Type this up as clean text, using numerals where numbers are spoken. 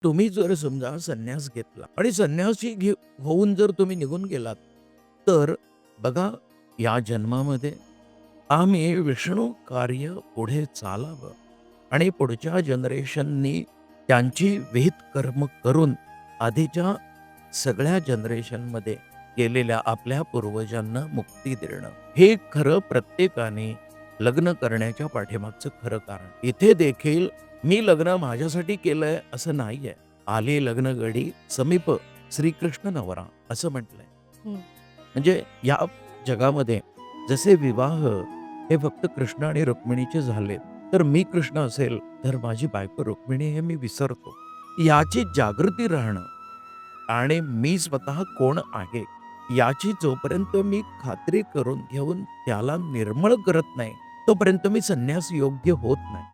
तुम्ही जर समजा संन्यास घेतला आणि संन्यासी होऊन जर तुम्ही निघून गेलात, तर बघा या जन्मामध्ये आम्ही विष्णू कार्य पुढे चालावं आणि पुढच्या जनरेशननी त्यांची विहित कर्म करून आधीच्या सगळ्या जनरेशनमध्ये गेलेल्या आपल्या पूर्वजांना मुक्ती देणं. हे खरं प्रत्येकाने लग्न करण्याच्या पाठीमागचं खरं कारण. इथे देखील मी लग्न माझ्यासाठी केलंय असं नाहीये. आले लग्न गडी समीप श्रीकृष्ण नवरा असं म्हटलंय. हं. म्हणजे या जगामध्ये जसे विवाह हे फक्त कृष्ण आणि रुक्मिणीचे झाले, तर मी कृष्ण असेल तर माझी बायको रुक्मिणी हे मी विसरतो. याची जागृती राहणं आणि मी स्वतः कोण आहे याची जोपर्यंत मी खात्री करून घेऊन त्याला निर्मळ करत नाही, तोपर्यंत मी संन्यास योग्य होत नाही.